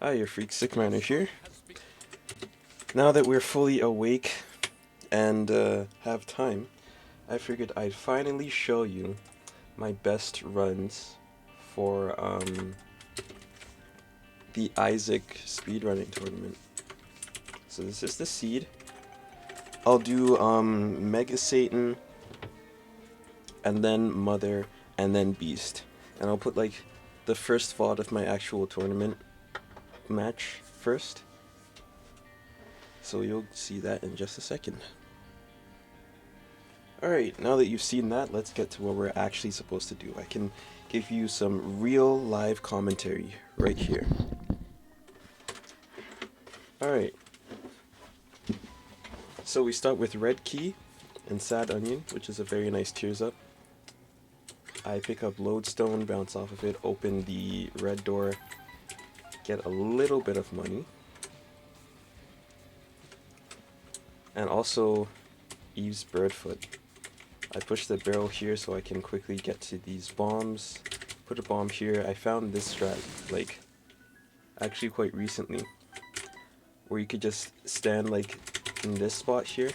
Hi, your freak Sickmmaner here. Now that we're fully awake and have time, I figured I'd finally show you my best runs for the Isaac speedrunning tournament. So this is the seed. I'll do Mega Satan, and then Mother, and then Beast. And I'll put like the first VOD of my actual tournament match first. So you'll see that in just a second. Alright, now that you've seen that, let's get to what we're actually supposed to do. I can give you some real live commentary right here. Alright. So we start with Red Key and Sad Onion, which is a very nice tears up. I pick up Lodestone, bounce off of it, open the red door, get a little bit of money. And also Eve's Birdfoot. I push the barrel here so I can quickly get to these bombs. Put a bomb here. I found this strat, like, actually quite recently, where you could just stand, like, in this spot here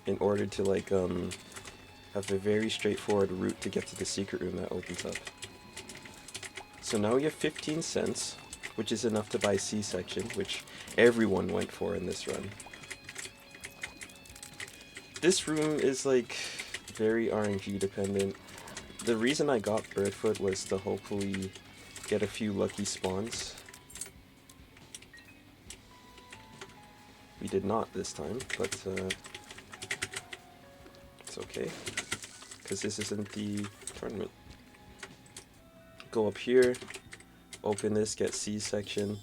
in order to, like, have a very straightforward route to get to the secret room that opens up. So now we have 15 cents, which is enough to buy C-section, which everyone went for in this run. This room is, like, very RNG dependent. The reason I got Birdfoot was to hopefully get a few lucky spawns. We did not this time, but it's okay, because this isn't the tournament. Go up here, open this, get C-section.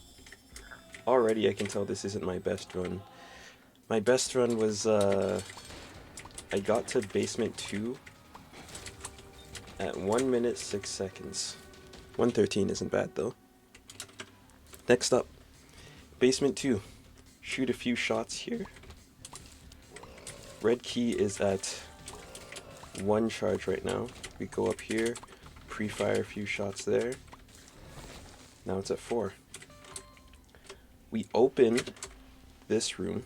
Already I can tell this isn't my best run. My best run was I got to basement 2 at 1 minute 6 seconds. 1:13 isn't bad though. Next up, basement 2. Shoot a few shots here. Red Key is at 1 charge right now. We go up here, pre-fire a few shots there. Now it's at 4. We open this room.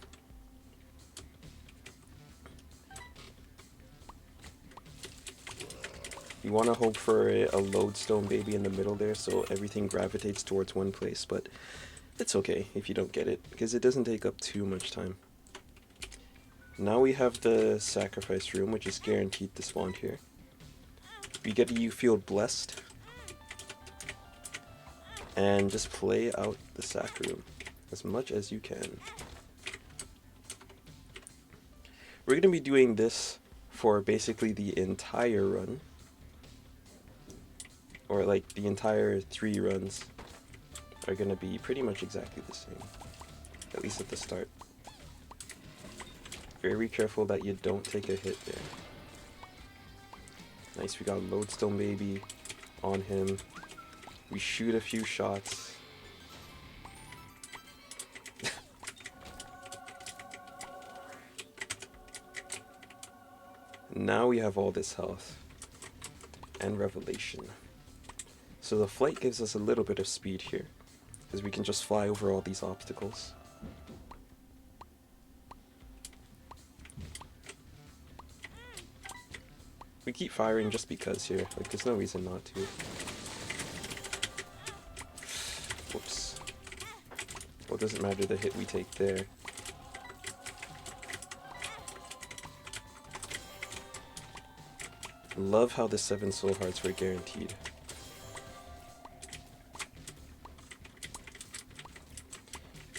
You want to hope for a lodestone baby in the middle there so everything gravitates towards one place, but it's okay if you don't get it, because it doesn't take up too much time. Now we have the sacrifice room, which is guaranteed to spawn here. We get You Feel Blessed, and just play out the sac room as much as you can. We're going to be doing this for basically the entire run. Or like the entire 3 runs are going to be pretty much exactly the same, at least at the start. Very careful that you don't take a hit there. Nice, we got Lodestone Baby on him. We shoot a few shots. Now we have all this health and revelation. So the flight gives us a little bit of speed here, because we can just fly over all these obstacles. We keep firing just because here, like there's no reason not to. Whoops. Well, it doesn't matter the hit we take there. Love how the 7 soul hearts were guaranteed.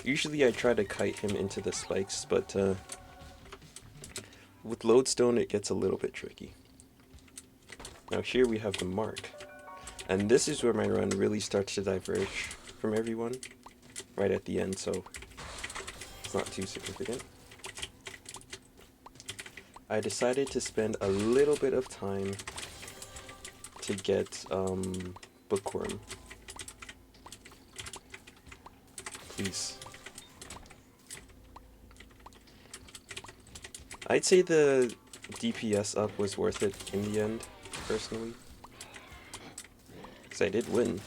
Usually I try to kite him into the spikes, but with Lodestone it gets a little bit tricky. Now here we have the mark, and this is where my run really starts to diverge from everyone, right at the end, so it's not too significant. I decided to spend a little bit of time to get Bookworm. Please. I'd say the DPS up was worth it in the end, personally. Because I did win.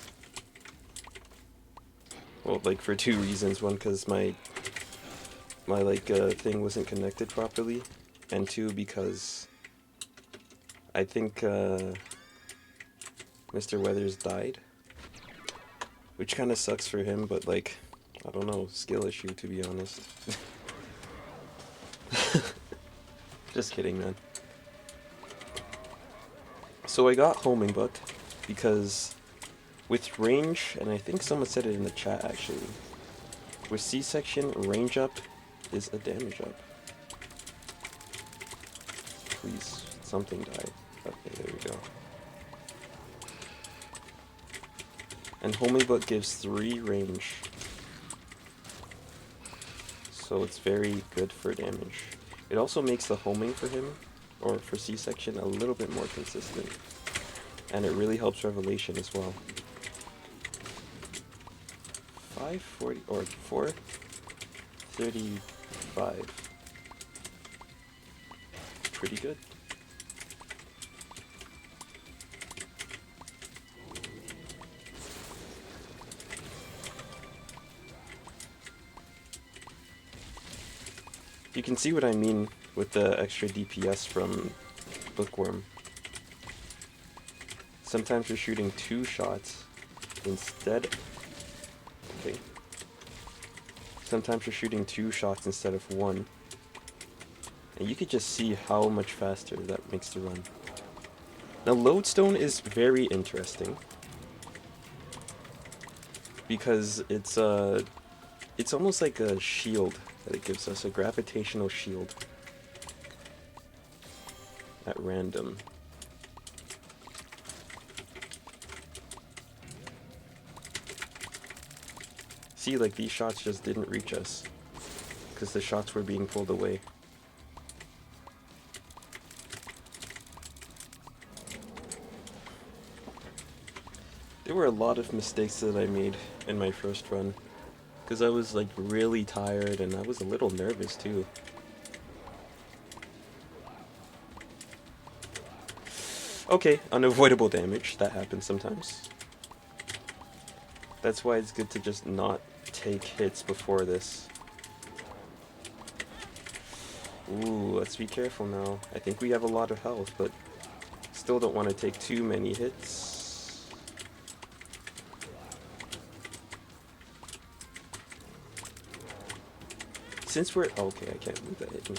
Well, like for two reasons. One, because my thing wasn't connected properly, and two, because I think Mr. Weathers died, which kind of sucks for him, but like, I don't know, skill issue to be honest. Just kidding, man. So I got homing book because with range, and I think someone said it in the chat actually, with C-section, range up is a damage up. Please, something die. Okay, there we go. And homing book gives 3 range, so it's very good for damage. It also makes the homing for him, or for C-section, a little bit more consistent. And it really helps Revelation as well. 540 or 435. Pretty good. You can see what I mean with the extra DPS from Bookworm. Sometimes you're shooting 2 shots instead. Okay. Sometimes you're shooting 2 shots instead of 1. And you could just see how much faster that makes the run. Now, Lodestone is very interesting because it's almost like a shield that it gives us, a gravitational shield at random. See, like these shots just didn't reach us because the shots were being pulled away. There were a lot of mistakes that I made in my first run because I was like really tired and I was a little nervous too. Okay, unavoidable damage, that happens sometimes. That's why it's good to just not take hits before this. Ooh, let's be careful now. I think we have a lot of health, but still don't want to take too many hits. Since we're... okay, I can't move that hit me.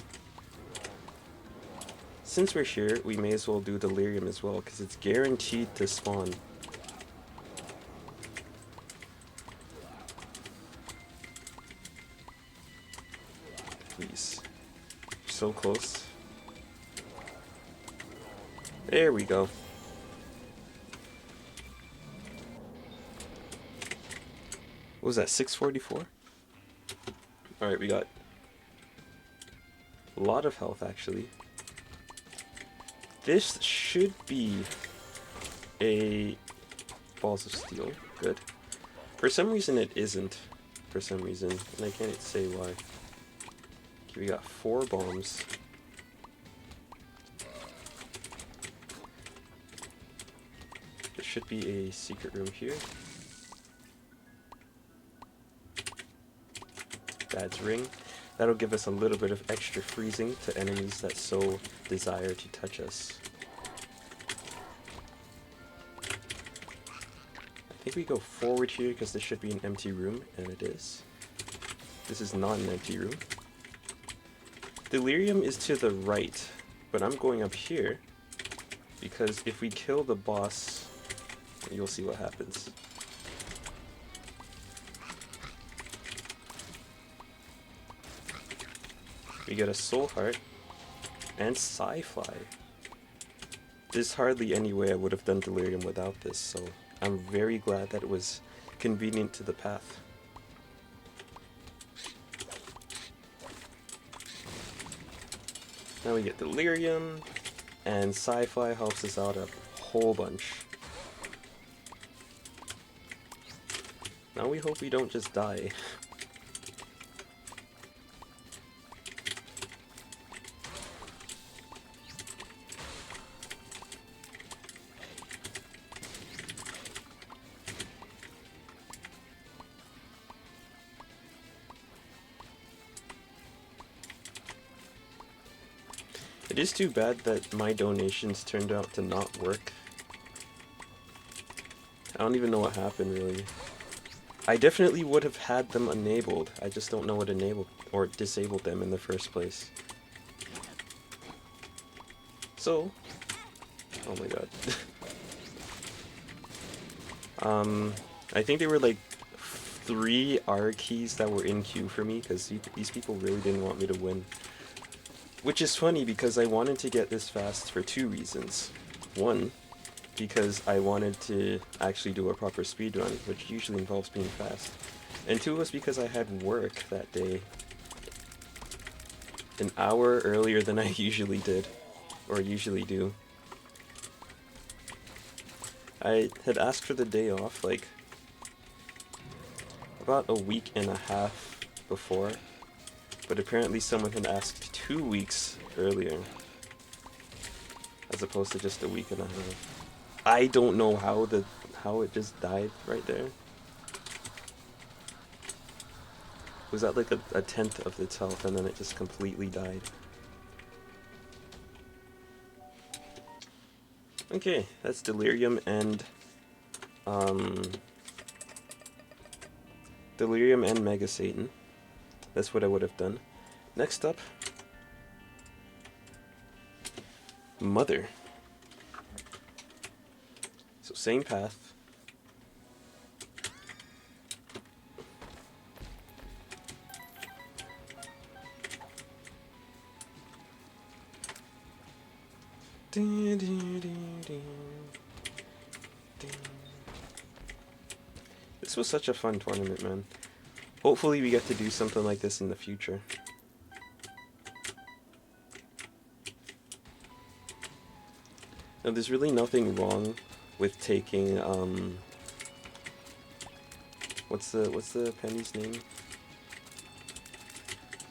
Since we're here, we may as well do Delirium as well, because it's guaranteed to spawn. Please. So close. There we go. What was that, 644? Alright, we got a lot of health actually. This should be a Balls of Steel. Good. For some reason it isn't. For some reason. And I can't say why. Okay, we got 4 bombs. There should be a secret room here. Dad's ring. That'll give us a little bit of extra freezing to enemies that so desire to touch us. I think we go forward here because this should be an empty room, and it is. This is not an empty room. Delirium is to the right, but I'm going up here because if we kill the boss, you'll see what happens. We get a soul heart and sci-fi. There's hardly any way I would have done Delirium without this, so I'm very glad that it was convenient to the path. Now we get Delirium, and sci-fi helps us out a whole bunch. Now we hope we don't just die. It is too bad that my donations turned out to not work. I don't even know what happened, really. I definitely would have had them enabled. I just don't know what enabled or disabled them in the first place. So, oh my god. I think there were like 3 R keys that were in queue for me because these people really didn't want me to win. Which is funny because I wanted to get this fast for 2 reasons. One, because I wanted to actually do a proper speedrun, which usually involves being fast. And 2 was because I had work that day an hour earlier than I usually did, or usually do. I had asked for the day off like about a week and a half before, but apparently someone had asked 2 weeks earlier, as opposed to just a week and a half. I don't know how it just died right there. Was that like a tenth of its health and then it just completely died? Okay, that's Delirium and Mega Satan. That's what I would have done. Next up, Mother. So same path. This was such a fun tournament, man. Hopefully we get to do something like this in the future. Now, there's really nothing wrong with taking what's the penny's name?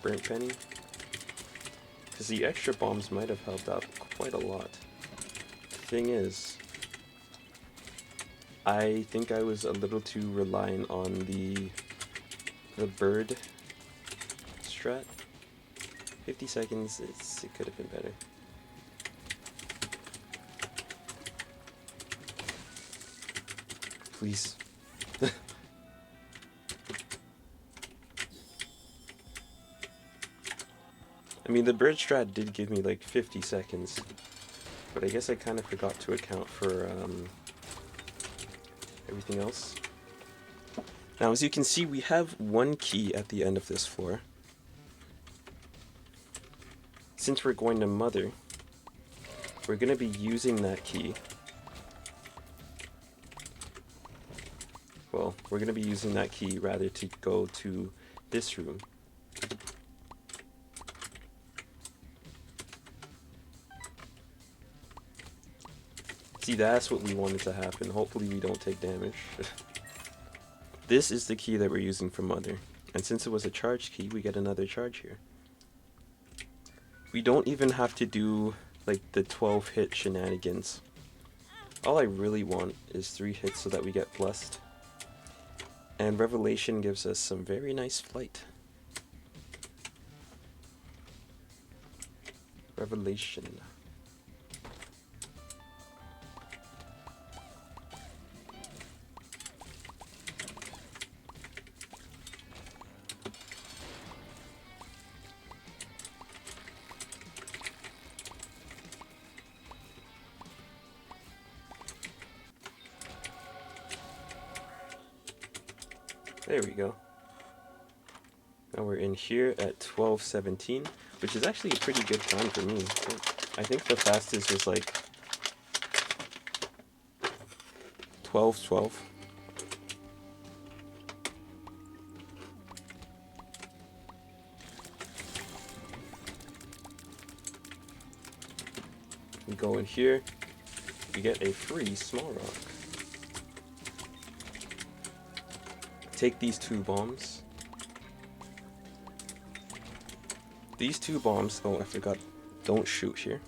Burnt Penny? Because the extra bombs might have helped out quite a lot. Thing is, I think I was a little too reliant on the bird strat. 50 seconds, it could have been better. Please. I mean, the bird strat did give me like 50 seconds, but I guess I kind of forgot to account for everything else. Now, as you can see, we have 1 key at the end of this floor. Since we're going to Mother, we're going to be using that key. Well, we're going to be using that key rather to go to this room. See, that's what we wanted to happen. Hopefully we don't take damage. This is the key that we're using for Mother. And since it was a charge key, we get another charge here. We don't even have to do, like, the 12-hit shenanigans. All I really want is 3 hits so that we get blessed. And Revelation gives us some very nice flight. Revelation. There we go. Now we're in here at 12:17, which is actually a pretty good time for me. I think the fastest was like 12:12. We go in here, we get a free small rock. Take these 2 bombs. These 2 bombs, oh, I forgot, don't shoot here.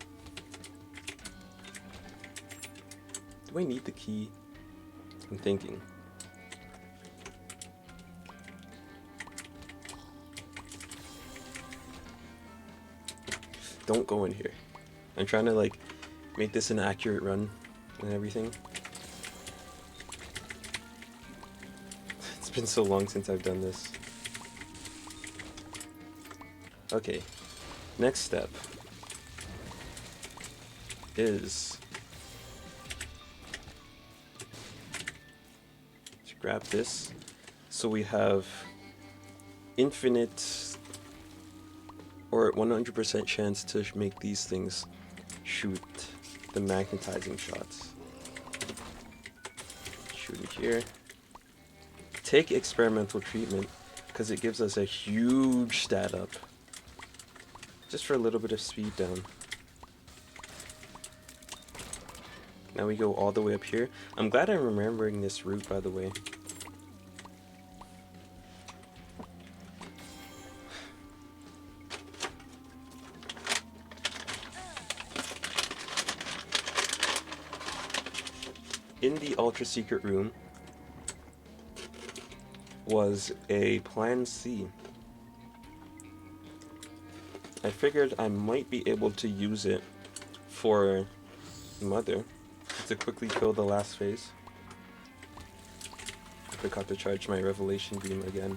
Do I need the key? I'm thinking. Don't go in here. I'm trying to like make this an accurate run and everything. It's been so long since I've done this. Okay, next step is to grab this so we have infinite or 100% chance to make these things shoot the magnetizing shots. Shoot it here. Take experimental treatment because it gives us a huge stat up. Just for a little bit of speed down. Now we go all the way up here. I'm glad I'm remembering this route, by the way. In the ultra secret room was a plan C. I figured I might be able to use it for Mother to quickly kill the last phase. I forgot to charge my revelation beam again.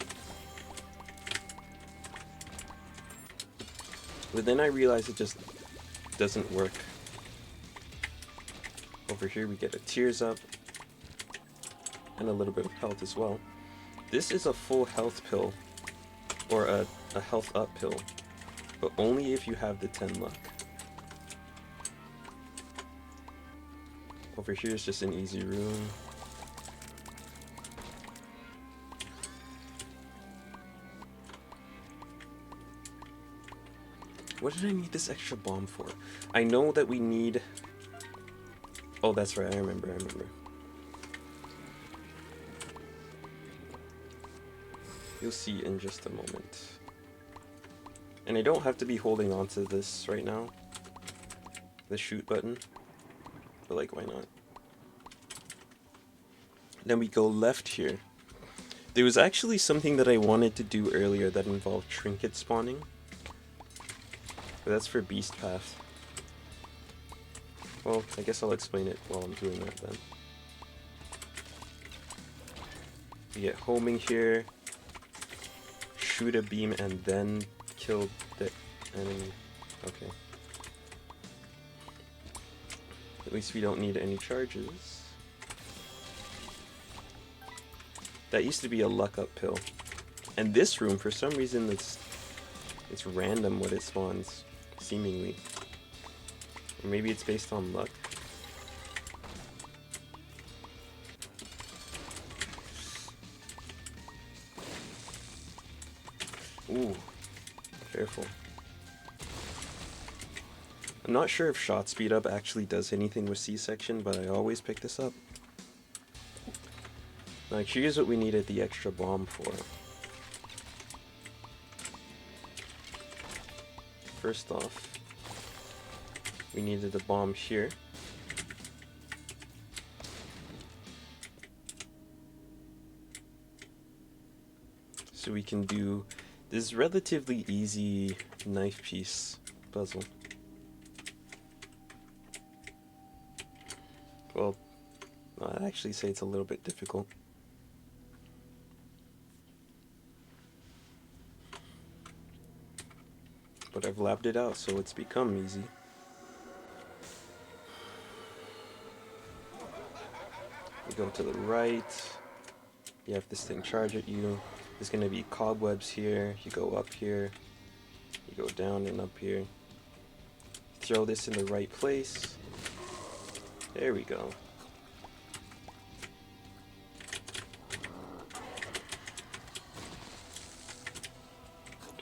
But then I realized it just doesn't work. Over here we get a tears up and a little bit of health as well. This is a full health pill, or a health up pill, but only if you have the 10 luck. Over here is just an easy room. What did I need this extra bomb for? I know that we need... Oh, that's right, I remember. You'll see in just a moment. And I don't have to be holding on to this right now. The shoot button. But like, why not? Then we go left here. There was actually something that I wanted to do earlier that involved trinket spawning. But that's for Beast Path. Well, I guess I'll explain it while I'm doing that then. We get homing here. Shoot a beam and then kill the enemy. Okay. At least we don't need any charges. That used to be a luck up pill. And this room, for some reason, it's random what it spawns, seemingly. Or maybe it's based on luck. Ooh, careful. I'm not sure if shot speed up actually does anything with C-section, but I always pick this up. Now here's what we needed the extra bomb for. First off, we needed a bomb here. So we can do this relatively easy knife piece puzzle. Well, I'd actually say it's a little bit difficult. But I've labbed it out, so it's become easy. You go to the right, you have this thing charge at you. There's going to be cobwebs here, you go up here, you go down and up here. Throw this in the right place. There we go.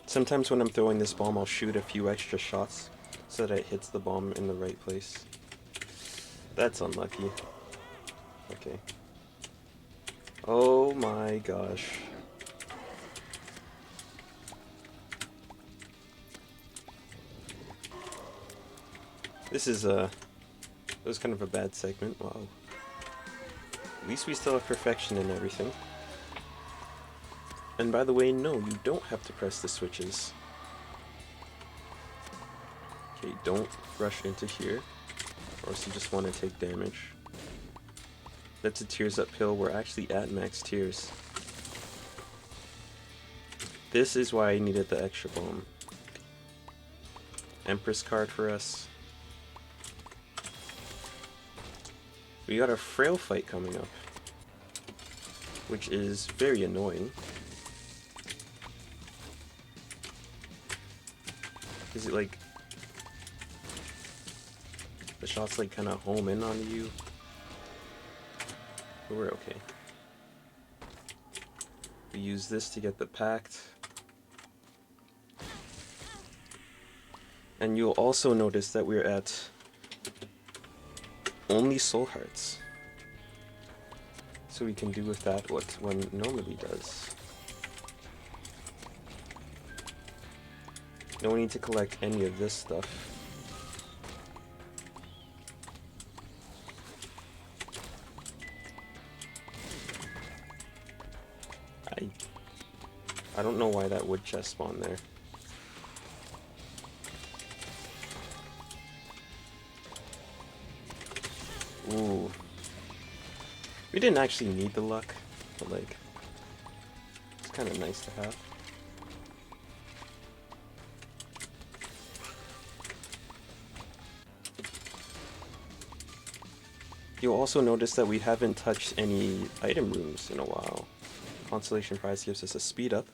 Sometimes when I'm throwing this bomb, I'll shoot a few extra shots so that it hits the bomb in the right place. That's unlucky. Okay. Oh my gosh. This is it was kind of a bad segment. Wow. At least we still have perfection and everything. And by the way, no, you don't have to press the switches. Okay, don't rush into here, or else you just want to take damage. That's a tears up pill. We're actually at max tears. This is why I needed the extra bomb. Empress card for us. We got a frail fight coming up, which is very annoying. Is it like the shots like kind of home in on you? But we're okay. We use this to get the pact. And you'll also notice that we're at only soul hearts. So we can do with that what one normally does. No need to collect any of this stuff. I don't know why that wood chest spawned there. Ooh. We didn't actually need the luck, but like, it's kind of nice to have. You'll also notice that we haven't touched any item rooms in a while. Consolation prize gives us a speed up.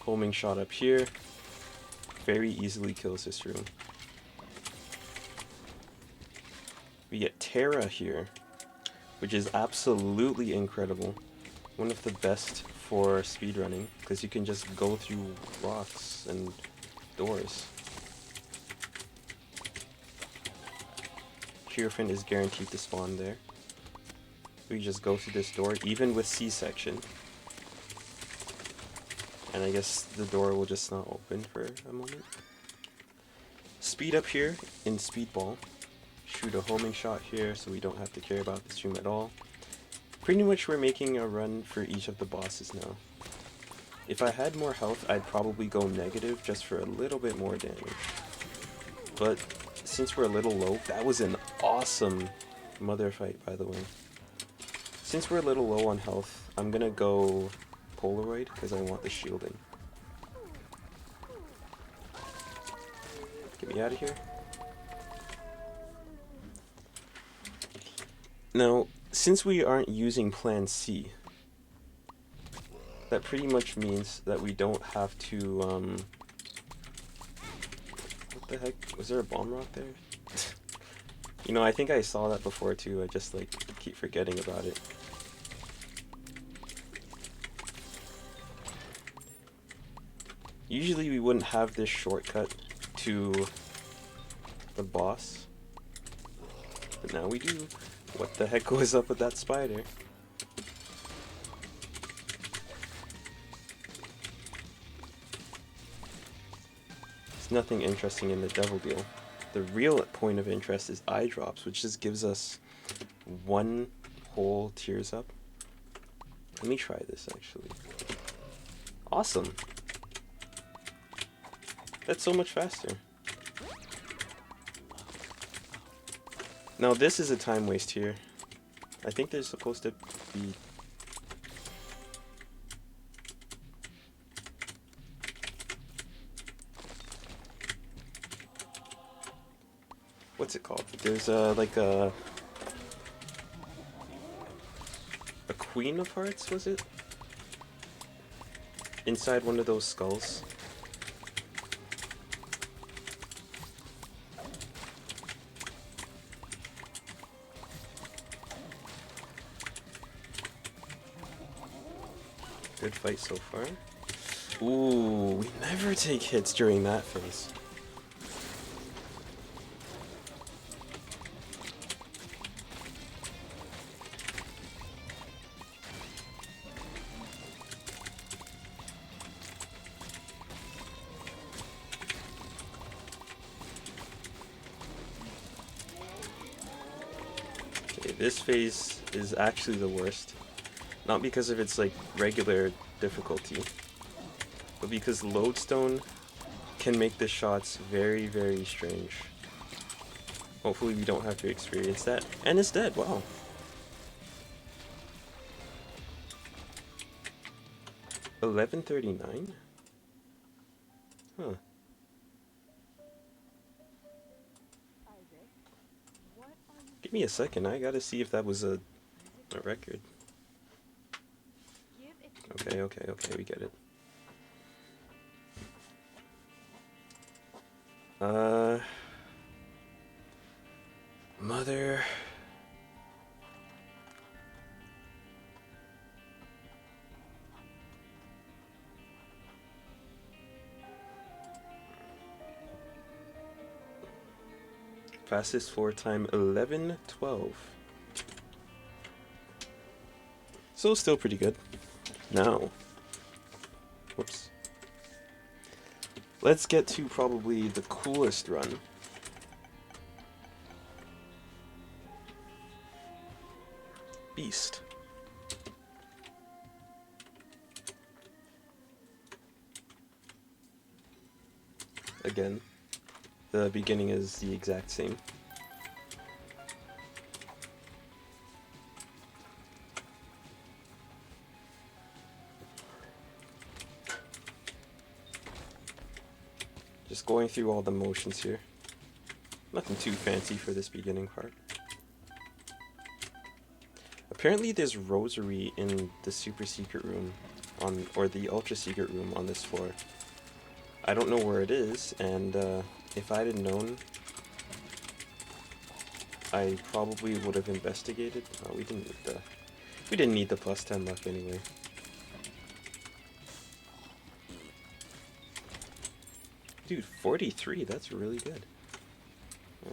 Homing shot up here. Very easily kills this room. We get Terra here, which is absolutely incredible. One of the best for speedrunning, because you can just go through rocks and doors. Hierophant is guaranteed to spawn there. We just go through this door, even with C-section. And I guess the door will just not open for a moment. Speed up here in Speedball. Shoot a homing shot here so we don't have to care about this room at all. Pretty much we're making a run for each of the bosses now. If I had more health, I'd probably go negative just for a little bit more damage. But since we're a little low, that was an awesome mother fight, by the way. Since we're a little low on health, I'm gonna go Polaroid because I want the shielding. Get me out of here. Now, since we aren't using Plan C, that pretty much means that we don't have to, what the heck? Was there a bomb rock there? You know, I think I saw that before too, I just like keep forgetting about it. Usually we wouldn't have this shortcut to the boss, but now we do. What the heck was up with that spider? There's nothing interesting in the devil deal. The real point of interest is eye drops, which just gives us one whole tears up. Let me try this actually. Awesome. That's so much faster. Now this is a time waste here. I think there's supposed to be... What's it called? There's like a Queen of Hearts, was it? Inside one of those skulls. Good fight so far. Ooh, we never take hits during that phase. Okay, this phase is actually the worst. Not because of its like regular difficulty, but because Lodestone can make the shots very, very strange. Hopefully we don't have to experience that. And it's dead, wow. $11.39? Huh. Give me a second, I gotta see if that was a record. Okay, we get it. Mother. Fastest floor time 11:12. So still pretty good. Now, whoops. Let's get to probably the coolest run. Beast. Again, the beginning is the exact same. Just going through all the motions here. Nothing too fancy for this beginning part. Apparently there's rosary in the super secret room or the ultra secret room on this floor. I don't know where it is, and if I had known, I probably would have investigated. Oh, we didn't need the plus 10 luck anyway. Dude, 43, that's really good. Yeah.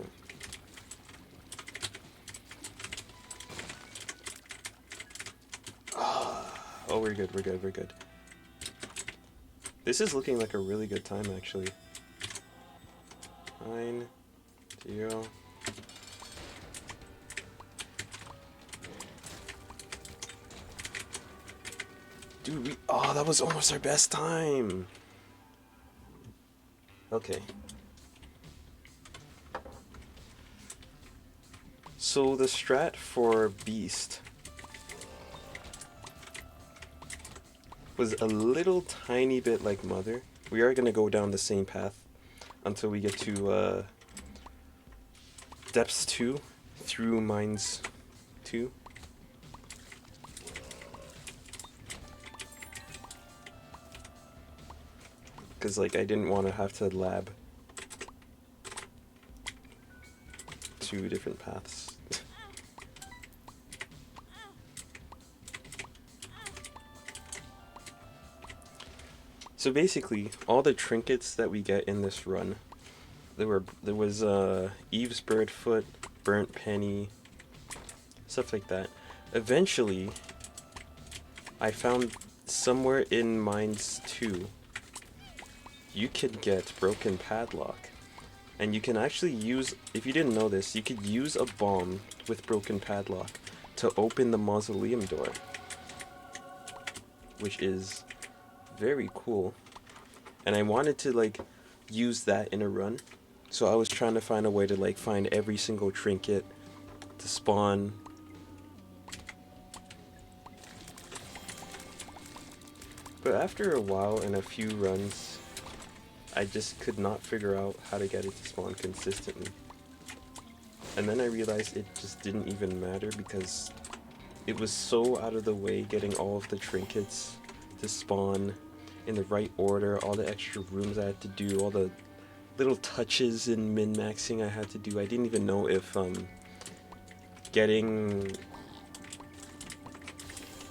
Oh, we're good. This is looking like a really good time, actually. 9, 0. Dude, oh, that was almost our best time. Okay. So the strat for Beast was a little tiny bit like Mother. We are going to go down the same path until we get to Depths 2 through Mines 2. Because, like, I didn't want to have to lab 2 different paths. So basically, all the trinkets that we get in this run, there was Eve's bird foot, burnt penny, stuff like that. Eventually, I found somewhere in Mines 2, you could get broken padlock, and you can actually use, if you didn't know this, you could use a bomb with broken padlock to open the mausoleum door, which is very cool. And I wanted to like use that in a run, so I was trying to find a way to like find every single trinket to spawn. But after a while and a few runs, I just could not figure out how to get it to spawn consistently. And then I realized it just didn't even matter because it was so out of the way getting all of the trinkets to spawn in the right order, all the extra rooms I had to do, all the little touches in min-maxing I had to do. I didn't even know if getting,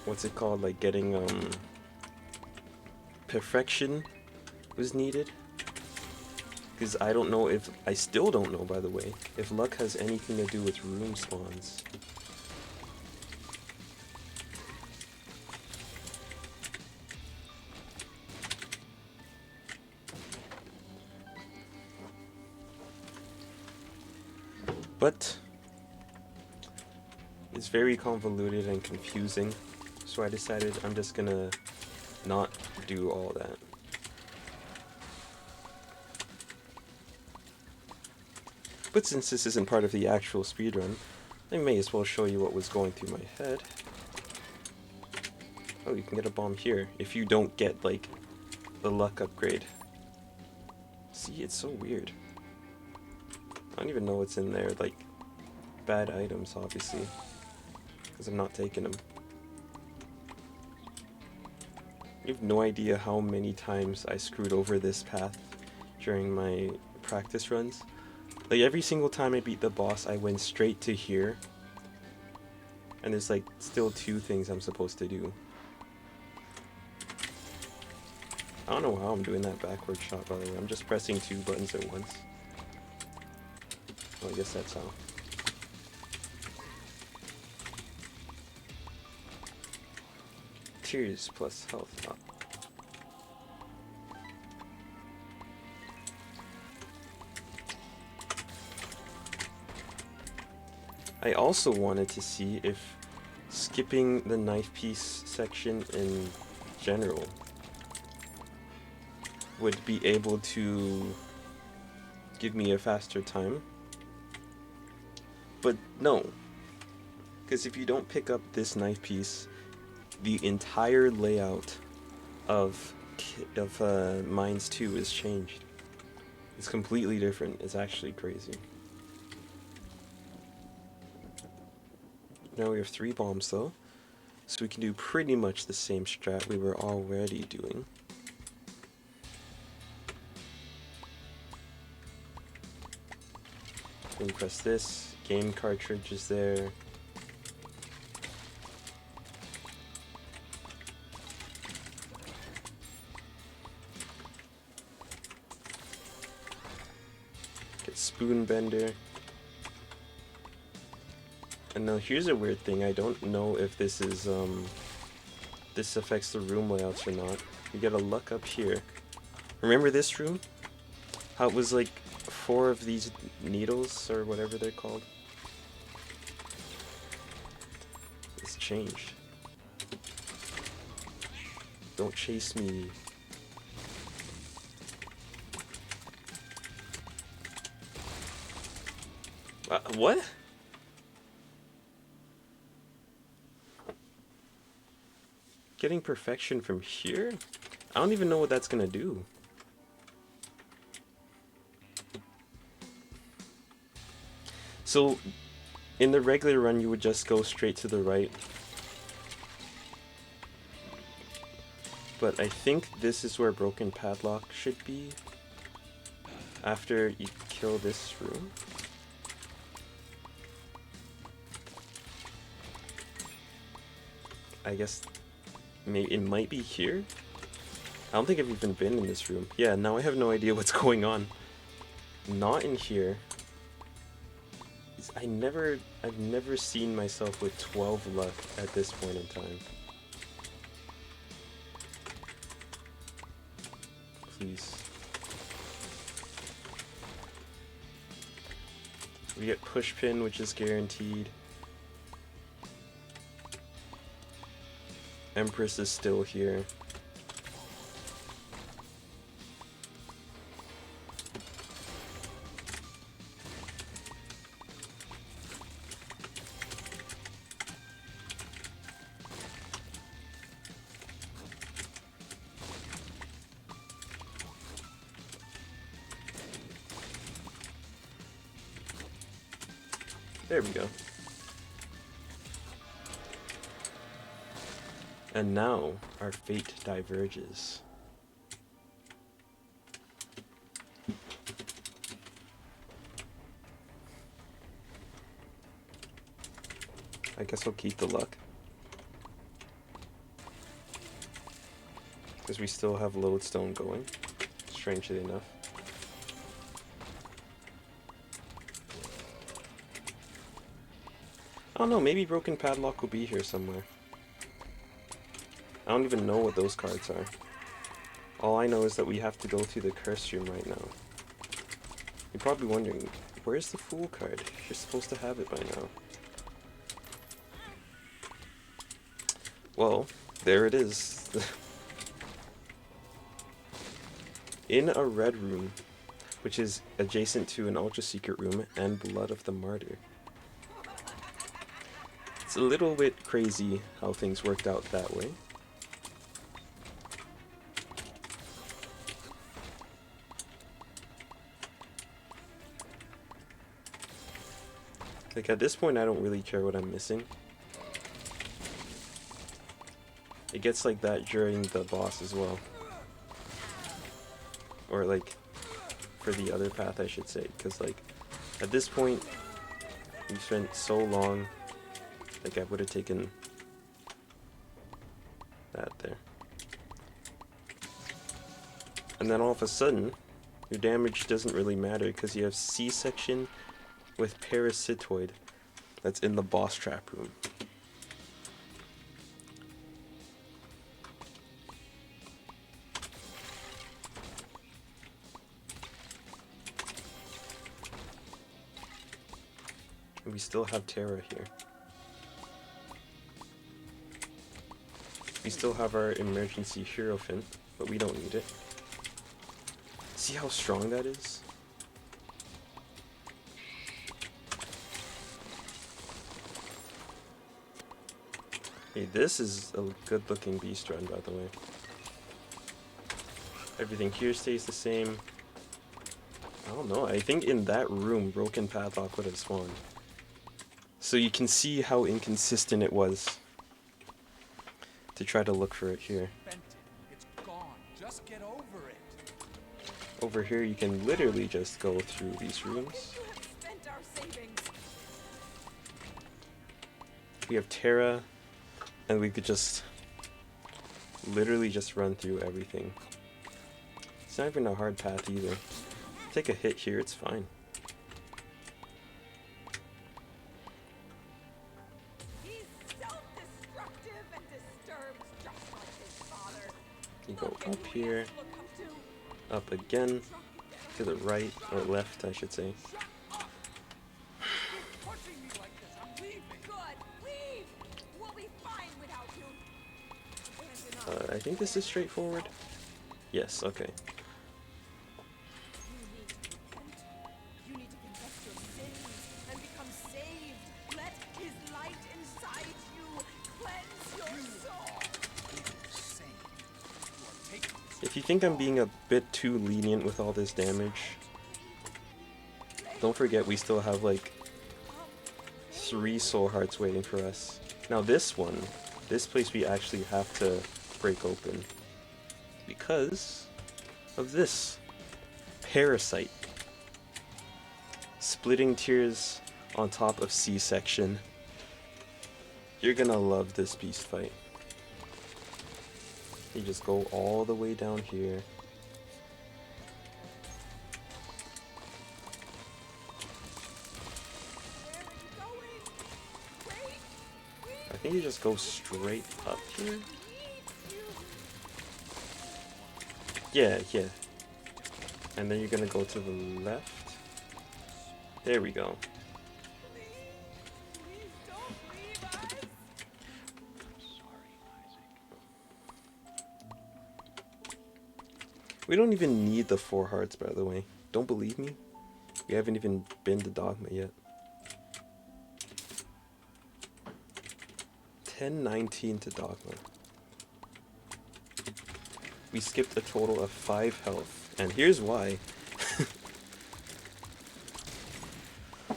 what's it called, like getting perfection was needed. Because I don't know if, I still don't know, by the way, if luck has anything to do with room spawns. But it's very convoluted and confusing, so I decided I'm just gonna not do all that. But since this isn't part of the actual speedrun, I may as well show you what was going through my head. Oh, you can get a bomb here if you don't get, like, the luck upgrade. See, it's so weird. I don't even know what's in there, like, bad items, obviously, because I'm not taking them. You have no idea how many times I screwed over this path during my practice runs. Like, every single time I beat the boss, I went straight to here, and there's, like, still 2 things I'm supposed to do. I don't know how I'm doing that backward shot, by the way. I'm just pressing 2 buttons at once. Well, I guess that's how. Tears plus health up. I also wanted to see if skipping the knife piece section in general would be able to give me a faster time. But no, because if you don't pick up this knife piece, the entire layout of Mines 2 is changed. It's completely different. It's actually crazy. Now we have 3 bombs though, so we can do pretty much the same strat we were already doing. Then press this, game cartridge is there. Get spoon bender. And now here's a weird thing, I don't know if this is, this affects the room layouts or not. You get a luck up here. Remember this room? How it was like 4 of these needles, or whatever they're called? It's changed. Don't chase me. What? Getting perfection from here? I don't even know what that's gonna do. So, in the regular run, you would just go straight to the right. But I think this is where Broken Padlock should be. After you kill this room. I guess maybe it might be here? I don't think I've even been in this room. Yeah, now I have no idea what's going on. Not in here. I've never seen myself with 12 luck at this point in time. Please. We get push pin, which is guaranteed. Empress is still here. There we go. And now, our fate diverges. I guess I'll keep the luck. Because we still have lodestone going, strangely enough. I don't know, maybe Broken Padlock will be here somewhere. I don't even know what those cards are. All I know is that we have to go to the curse room right now. You're probably wondering, where's the Fool card? You're supposed to have it by now. Well, there it is. In a red room, which is adjacent to an ultra secret room and Blood of the Martyr. It's a little bit crazy how things worked out that way. Like at this point I don't really care what I'm missing. It gets like that during the boss as well. Or like for the other path I should say, because like at this point we've spent so long, like I would have taken that there. And then all of a sudden your damage doesn't really matter because you have C-section with Parasitoid that's in the boss trap room. And we still have Terra here. We still have our emergency Hierophant, but we don't need it. See how strong that is? Hey, this is a good looking beast run, by the way. Everything here stays the same. I don't know, I think in that room Broken Padlock would have spawned. So you can see how inconsistent it was to try to look for it here. It's gone. Just get over it. Over here you can literally just go through these rooms. We have Terra, and we could just literally just run through everything. It's not even a hard path either. Take a hit here, it's fine. You go up here, up again, to the right, or left I should say. I think this is straightforward. Yes, okay. If you think I'm being a bit too lenient with all this damage, don't forget we still have like 3 soul hearts waiting for us. Now this place we actually have to break open because of this Parasite. Splitting Tears on top of C-section. You're gonna love this beast fight. You just go all the way down here. I think you just go straight up here. Yeah. And then you're gonna go to the left. There we go. We don't even need the 4 hearts, by the way. Don't believe me? We haven't even been to Dogma yet. 10-19 to Dogma. We skipped a total of 5 health, and here's why.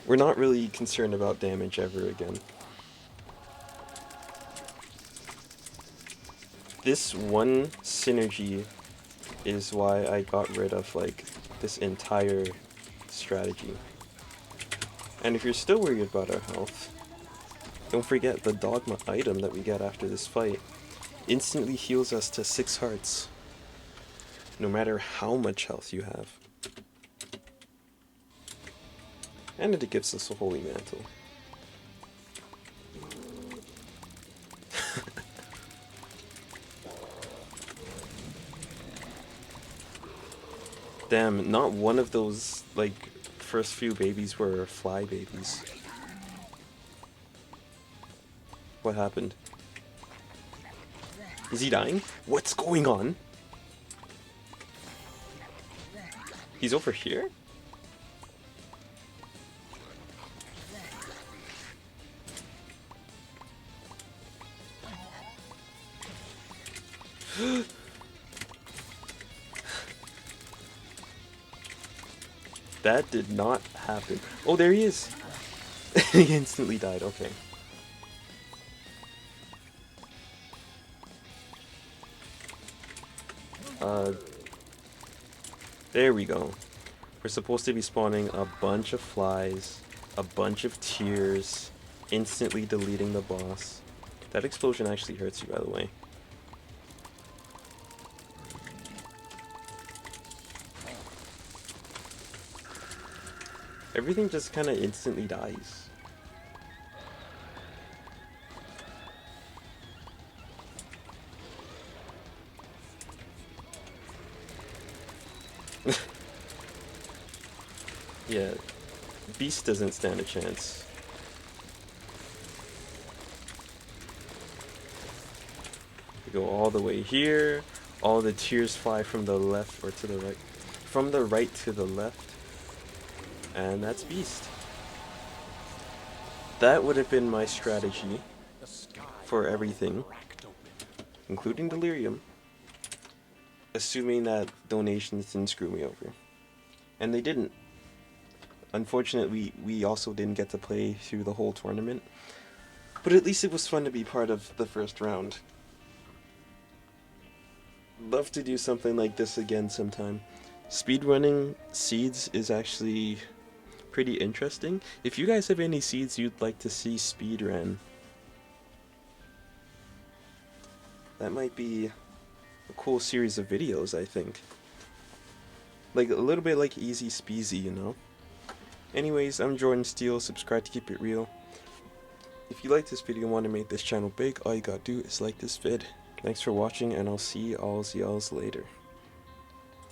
We're not really concerned about damage ever again. This one synergy is why I got rid of like this entire strategy. And if you're still worried about our health, don't forget the Dogma item that we get after this fight instantly heals us to 6 hearts, no matter how much health you have. And it gives us a Holy Mantle. Damn, not one of those, like, first few babies were fly babies. What happened? Is he dying? What's going on? He's over here? That did not happen. Oh, there he is! He instantly died, okay. There we go. We're supposed to be spawning a bunch of flies, a bunch of tears, instantly deleting the boss. That explosion actually hurts you, by the way. Everything just kind of instantly dies. Yeah, Beast doesn't stand a chance. We go all the way here, all the tears fly from the left or to the right. From the right to the left. And that's Beast. That would have been my strategy for everything, including Delirium. Assuming that donations didn't screw me over. And they didn't. Unfortunately, we also didn't get to play through the whole tournament. But at least it was fun to be part of the first round. Love to do something like this again sometime. Speedrunning seeds is actually pretty interesting. If you guys have any seeds you'd like to see speedrun, that might be a cool series of videos, I think. Like a little bit like Easy Speezy, you know? Anyways, I'm Jordan Steele, subscribe to keep it real. If you like this video and want to make this channel big, all you gotta do is like this vid. Thanks for watching, and I'll see y'alls later.